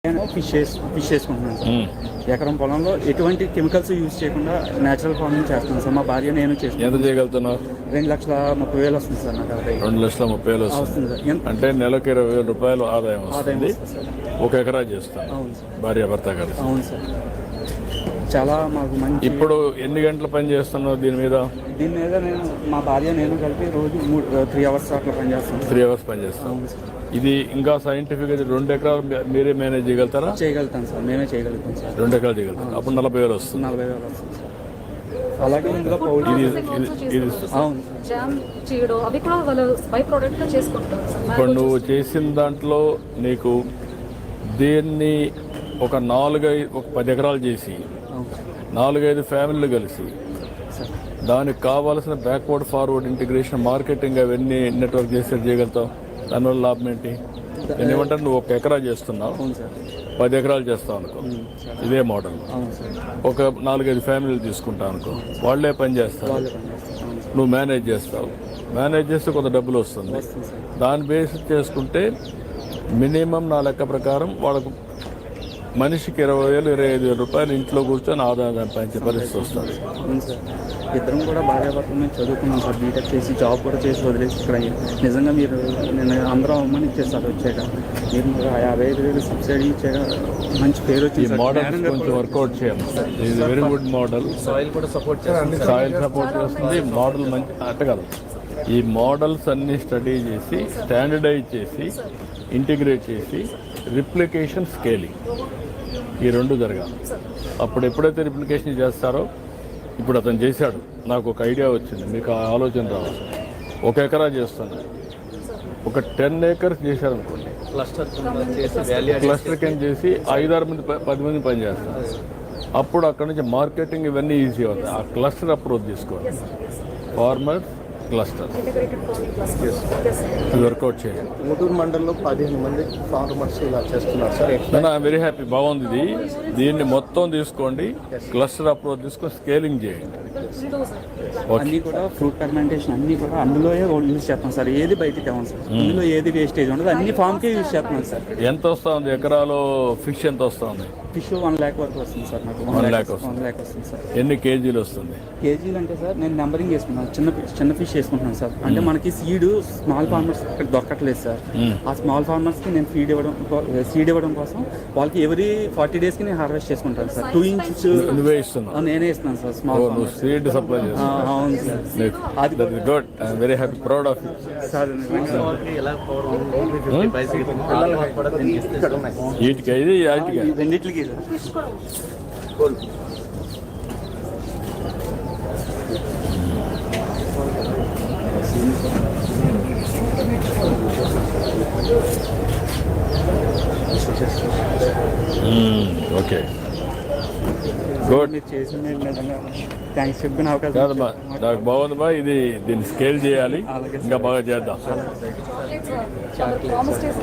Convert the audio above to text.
నేను ఫిష్ చేసుకుంటున్నాను సార్. ఎకరం పొలంలో ఎటువంటి కెమికల్స్ యూజ్ చేయకుండా నేచురల్ ఫార్మింగ్ చేస్తున్నాను సార్. మా భార్య నేను ఎంత చేసుకుంటాను. చేయగలుగుతున్నావు? 2,30,000 వస్తుంది సార్ నాకు ఆదాయం. 2,30,000 వస్తుంది సార్. అంటే నెలకు 20,000 రూపాయలు ఆదాయం ఆదాయం వస్తుంది. వస్తుంది సార్. ఒక ఎకరా చేస్తాను అవును సార్. భార్య భర్త కలిసి. అవును సార్. చాలా మాకు మంచి. ఇప్పుడు ఎన్ని గంటలు పని చేస్తున్నావు దీని మీద? దీని మీద నేను మా భార్య నేను కలిపి రోజు 3 అవర్స్ అట్లా పని చేస్తాను సార్. 3 అవర్స్ పని చేస్తాను. అవును సార్. ఇది ఇంకా సైంటిఫిక్ 2 ఎకరాలు మీరే మేనేజ్ చేయగలుగుతారా? చేయగలుగుతాను సార్. మేమే చేయగలుగుతాం సార్. 2 ఎకరాలు చేయగలుగుతారు. అప్పుడు 40,000 వస్తుంది. 40,000 వస్తుంది సార్. అలాగే ఇందులో పౌడర్. ఇది అవును జామ్ చేయడం అవి కూడా వాళ్ళు బై ప్రోడక్ట్ గా చేసుకుంటారు సార్. ఇప్పుడు నువ్వు చేసిన దాంట్లో నీకు దీన్ని ఒక 10 ఎకరాలు చేసి అవును 4-5 ఫ్యామిలీలు కలిసి సార్. దానికి కావాల్సిన బ్యాక్వర్డ్ ఫార్వర్డ్ ఇంటిగ్రేషన్ మార్కెటింగ్ అవన్నీ నెట్వర్క్ చేసి చేయగలుగుతావు. దానివల్ల లాభం ఏంటి? నేను ఏమంటాను, నువ్వు 1 ఎకరా చేస్తున్నావు, అవును సార్. 10 ఎకరాలు చేస్తావు అనుకో, సార్. ఇదే మోడల్. అవును సార్. ఒక 4-5 ఫ్యామిలీలు తీసుకుంటావు అనుకో, వాళ్ళే పని చేస్తారు, వాళ్ళే పని చేస్తారు. అవును సార్. నువ్వు మేనేజ్ చేస్తావు. మేనేజ్ చేస్తే కొంత డబ్బులు వస్తుంది. వస్తుంది సార్. దాని బేస్ చేసుకుంటే మినిమం నా లెక్క ప్రకారం వాళ్ళకు మనిషికి 20,000-25,000 రూపాయలు ఇంట్లో కూర్చొని ఆదాయం సంపాదించే పరిస్థితి వస్తుంది. అవును సార్. ఇద్దరం కూడా భార్యాభర్తలు మేము చదువుకున్నాం సార్. బీటెక్ చేసి జాబ్ కూడా చేసి వదిలేసి ఇక్కడ నిజంగా మీరు నేను అందరం అమ్మని ఇచ్చేస్తారు వచ్చాక. మీరు 55,000 సబ్సిడీ ఇచ్చాక మంచి పేరు ఈ వచ్చింది సార్. మోడల్ కొంచెం వర్కౌట్ చేయాలి. ఇది వెరీ గుడ్ మోడల్. సాయిల్ కూడా సపోర్ట్ చేస్తుంది. సాయిల్ సపోర్ట్ చేస్తుంది. మోడల్ మంచి అట్ట కాదు. ఈ మోడల్స్ అన్ని స్టడీ చేసి స్టాండర్డైజ్ చేసి ఇంటిగ్రేట్ చేసి రిప్లికేషన్ స్కేలింగ్ ఈ 2 జరగాలి. అప్పుడు ఎప్పుడైతే రిప్లికేషన్ చేస్తారో, ఇప్పుడు అతను చేశాడు, నాకు ఒక ఐడియా వచ్చింది, మీకు ఆ ఆలోచన రావాలి. 1 ఎకరా చేస్తాను, ఒక 10 acres చేశారనుకోండి, క్లస్టర్ చేసి వాల్యూ క్లస్టర్ కింద చేసి 5-6 మంది 10 మంది పని చేస్తారు. అప్పుడు అక్కడ నుంచి మార్కెటింగ్ ఇవన్నీ ఈజీ అవుతాయి. ఆ క్లస్టర్ అప్రోచ్ తీసుకోవాలి. Farmer cluster integrated farming cluster. ఇది వర్కౌట్ చేయండి. ఊటూరు మండలంలో 15 మంది ఫార్మర్స్ ఇలా చేస్తున్నారు సార్. I'm very happy. బాగుంది ఇది. దీన్ని మొత్తం తీసుకోండి, క్లస్టర్ అప్రోచ్ తీసుకొని స్కేలింగ్ చేయండి. అన్నీ కూడా ఫ్రూట్ ఫెర్మెంటేషన్ అన్నీ కూడా అందులో యూజ్ చేస్తాం సార్. ఏది బయటికి అవ్వం సార్. ఇందులో ఏది వేస్టేజ్ ఉండదు. అన్ని ఫామ్కే యూజ్ చేస్తున్నాం సార్. ఎంత వస్తుంది ఎకరాలో? ఫిష్ ఎంత వస్తుంది? ఫిష్ 1 lakh వరకు వస్తుంది సార్ నాకు. 1 lakh వస్తుంది. 1 lakh వస్తుంది సార్. ఎన్ని కేజీలు వస్తుంది? కేజీలు అంటే సార్ నేను నెంబరింగ్ చేసుకున్నాను. చిన్న ఫిష్ చేసుకుంటున్నాను సార్. అంటే మనకి సీడ్ స్మాల్ ఫార్మర్స్ దొరకట్లేదు సార్. ఆ స్మాల్ ఫార్మర్స్కి నేను సీడ్ ఇవ్వడం కోసం వాళ్ళకి ఎవరీ 40 daysకి నేను హార్వెస్ట్ చేసుకుంటాను సార్. 2 inches నువ్వే ఇస్తున్నావు? నేనే ఇస్తున్నాను సార్. స్మాల్ నువ్వు సీడ్ సప్లై చేస్తావు? అవును సార్. అది good. I'm very happy, proud of you. Sir ఎలా పవర్ కూడా వీటికి ఇది వాటికి రెండిట్లకి సార్. Okay, good. మీరు చేసిన నిజంగా థ్యాంక్స్ చెప్పిన అవకాశం కాదమ్మా, నాకు బాగుందమ్మా. ఇది దీన్ని స్కేల్ చేయాలి, ఇంకా బాగా చేద్దాం. ప్రామిస్ చేసి